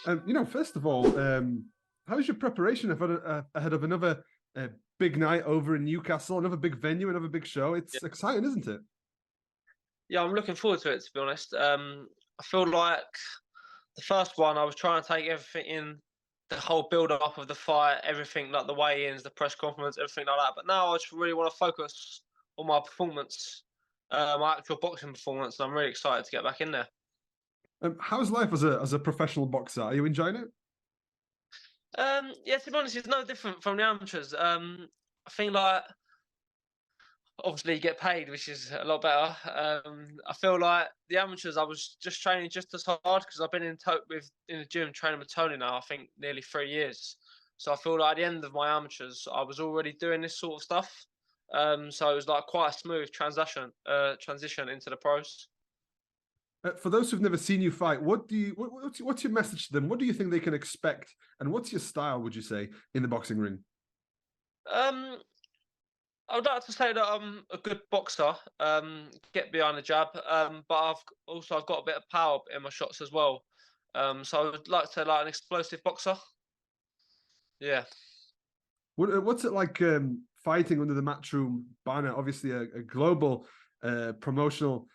First of all, how's your preparation ahead of another big night over in Newcastle, another big venue, another big show? It's exciting, isn't it? Yeah, I'm looking forward to it, to be honest. I feel like the first one, I was trying to take everything in, the whole build-up of the fight, everything like the weigh-ins, the press conference, everything like that. But now I just really want to focus on my performance, my actual boxing performance, and I'm really excited to get back in there. How's life as a professional boxer? Are you enjoying it? Yeah, to be honest, it's no different from the amateurs. I think like obviously you get paid, which is a lot better. I feel like the amateurs, I was just training just as hard because I've been in the gym training with Tony now, I think nearly 3 years. So I feel like at the end of my amateurs, I was already doing this sort of stuff. So it was like quite a smooth transition into the pros. For those who've never seen you fight, what's your message to them? What do you think they can expect, and what's your style? Would you say in the boxing ring? I would like to say that I'm a good boxer, get behind the jab, but I've got a bit of power in my shots as well. So I would like to say like an explosive boxer. Yeah. What's it like fighting under the Matchroom banner? Obviously, a global promotional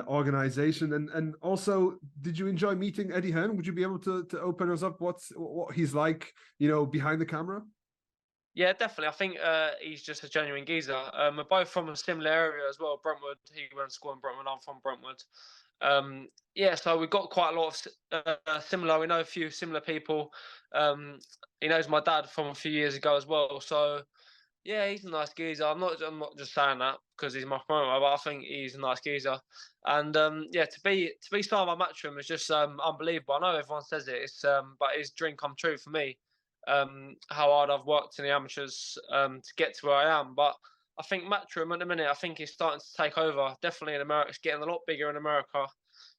organization, and also, did you enjoy meeting Eddie Hearn? Would you be able to open us up what he's like, behind the camera? Yeah, definitely. I think he's just a genuine geezer. We're both from a similar area as well, Brentwood. He went to school in Brentwood. I'm from Brentwood. Yeah, so we've got quite a lot of similar. We know a few similar people. He knows my dad from a few years ago as well. So yeah, he's a nice geezer. I'm not just saying that because he's my promoter, but I think he's a nice geezer. And yeah, to be starting my Matchroom is just unbelievable. I know everyone says it, but it's dream come true for me. How hard I've worked in the amateurs to get to where I am. But I think Matchroom at the minute, I think it's starting to take over. Definitely in America, it's getting a lot bigger in America.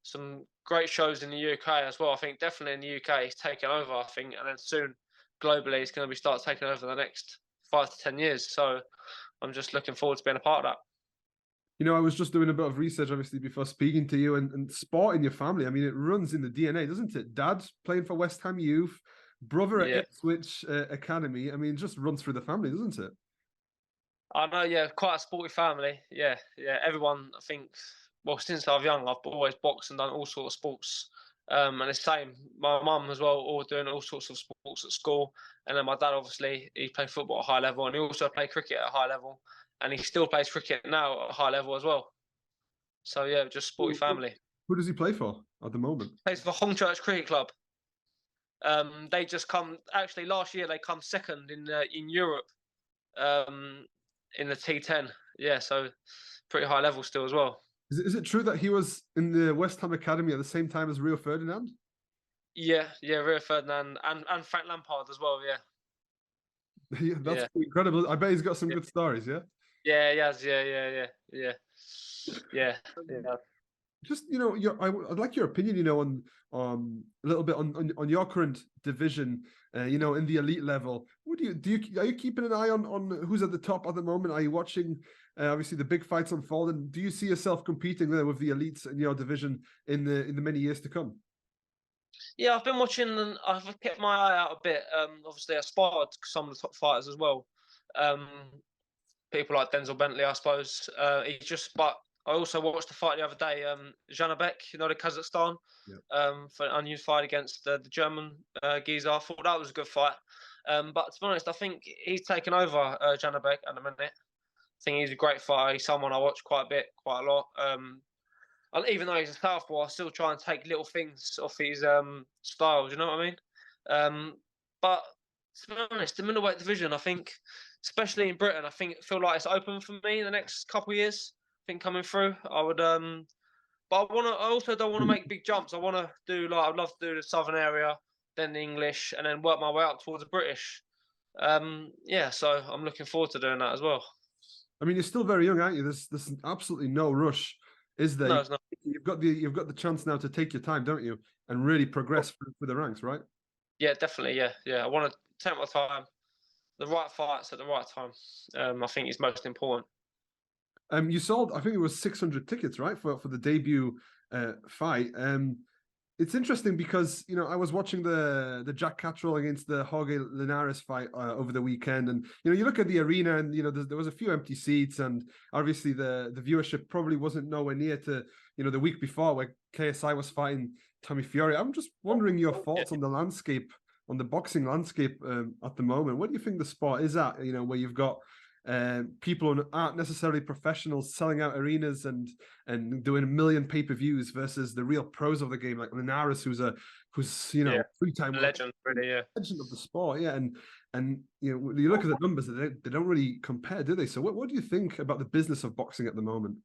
Some great shows in the UK as well. I think definitely in the UK, it's taking over. I think, and then soon globally, it's going to be start taking over the next 5 to 10 years. So I'm just looking forward to being a part of that. I was just doing a bit of research, obviously, before speaking to you, and sport in your family. I mean, it runs in the DNA, doesn't it? Dad playing for West Ham Youth, brother at Ipswich Academy. I mean, it just runs through the family, doesn't it? I know, yeah, quite a sporty family. Yeah, yeah. Everyone, I think, well, since I was young, I've always boxed and done all sorts of sports. And the same, my mum as well, all doing all sorts of sports at school. And then my dad, obviously, he played football at a high level, and he also played cricket at a high level, and he still plays cricket now at a high level as well. So yeah, just sporty family. Who does he play for at the moment? Plays for Hornchurch Cricket Club. They just come. Actually, last year they come second in Europe, in the T10. Yeah, so pretty high level still as well. Is it true that he was in the West Ham Academy at the same time as Rio Ferdinand? Yeah, yeah, Rio Ferdinand and Frank Lampard as well. Yeah, Yeah, that's incredible. I bet he's got some good stories. Yeah. Yeah, he has. Yeah. Just I'd like your opinion, on a little bit on your current division, in the elite level. What are you keeping an eye on who's at the top at the moment? Are you watching obviously the big fights unfold, and do you see yourself competing there with the elites in your division in the many years to come? Yeah, I've been watching and I've kept my eye out a bit. Obviously, I sparred some of the top fighters as well. Um, People like Denzel Bentley, I suppose. But I also watched the fight the other day. Janabek, the Kazakhstan, for an unused fight against the German geezer. I thought that was a good fight. But to be honest, I think he's taken over Janabek at the minute. I think he's a great fighter. He's someone I watch quite a lot. Even though he's a southpaw, I still try and take little things off his style. Do you know what I mean? But to be honest, the middleweight division, I think, especially in Britain, I feel like it's open for me in the next couple of years. I think coming through, I would. But I also don't want to make big jumps. I'd love to do the southern area, then the English, and then work my way up towards the British. Yeah, so I'm looking forward to doing that as well. I mean, you're still very young, aren't you? There's absolutely no rush, is there? No, it's not. You've got the chance now to take your time, don't you, and really progress through the ranks, right? Yeah, definitely. Yeah. I want to take my time. The right fights at the right time. I think is most important. You sold, I think it was 600 tickets, right, for the debut fight. It's interesting because I was watching the Jack Catterall against the Jorge Linares fight over the weekend, and you look at the arena, and there was a few empty seats, and obviously the viewership probably wasn't nowhere near to the week before where KSI was fighting Tommy Fury. I'm just wondering your thoughts on the landscape, on the boxing landscape at the moment. What do you think the sport is at? Where you've got people who aren't necessarily professionals selling out arenas and doing 1 million pay-per-views versus the real pros of the game, like Linares, who's 3-time legend, really, legend of the sport, and you look at the numbers, they don't really compare, do they? So what do you think about the business of boxing at the moment?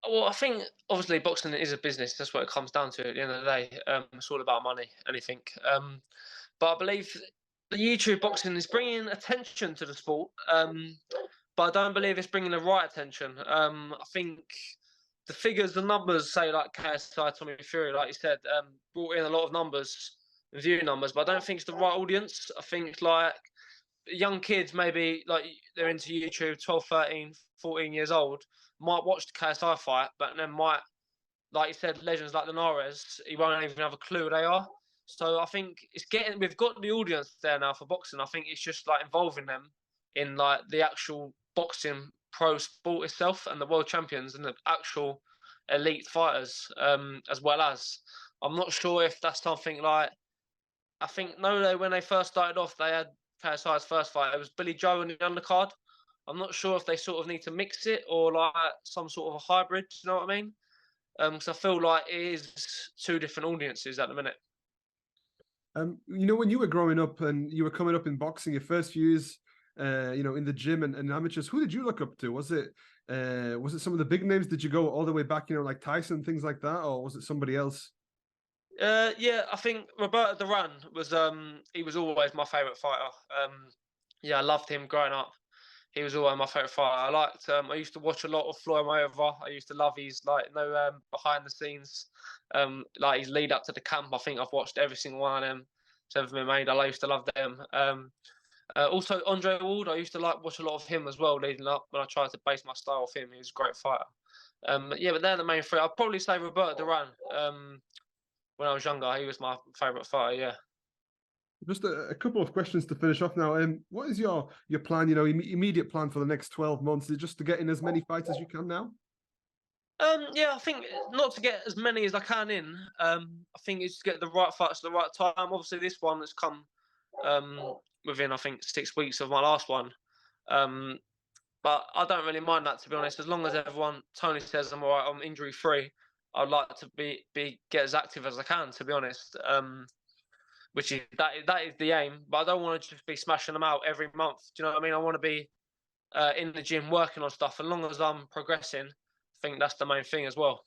Well, I think obviously boxing is a business. That's what it comes down to at the end of the day. It's all about money, anything. But I believe the YouTube boxing is bringing attention to the sport, but I don't believe it's bringing the right attention. I think the figures, the numbers say like KSI, Tommy Fury, like you said, brought in a lot of numbers, view numbers, but I don't think it's the right audience. I think like young kids, maybe like they're into YouTube, 12, 13, 14 years old, might watch the KSI fight, but then might, like you said, legends like Linares, he won't even have a clue who they are. So I think we've got the audience there now for boxing. I think it's just like involving them in like the actual boxing pro sport itself and the world champions and the actual elite fighters, as well as. I'm not sure if that's something like, I think when they first started off, they had KSI's first fight. It was Billy Joe on the undercard. I'm not sure if they sort of need to mix it or like some sort of a hybrid. You know what I mean? Because I feel like it is two different audiences at the minute. When you were growing up and you were coming up in boxing, your first few years, in the gym and amateurs, who did you look up to? Was it some of the big names? Did you go all the way back, like Tyson, things like that, or was it somebody else? Yeah, I think Roberto Duran was he was always my favourite fighter. I loved him growing up. He was always my favourite fighter. I used to watch a lot of Floyd Mayweather. I used to love his behind the scenes, like his lead up to the camp. I think I've watched every single one of them that's ever been made. I used to love them. Also Andre Ward, I used to watch a lot of him as well leading up when I tried to base my style off him. He was a great fighter. But they're the main three. I'd probably say Roberto Duran. When I was younger, he was my favourite fighter. Yeah. Just a couple of questions to finish off now. What is your plan? Immediate plan for the next 12 months? Is it just to get in as many fights as you can now? I think not to get as many as I can in. I think it's to get the right fights at the right time. Obviously, this one has come within, I think, 6 weeks of my last one. But I don't really mind that, to be honest. As long as Tony says I'm all right, I'm injury free. I'd like to get as active as I can, to be honest. Which is that is the aim. But I don't want to just be smashing them out every month. Do you know what I mean? I want to be in the gym working on stuff. As long as I'm progressing, I think that's the main thing as well.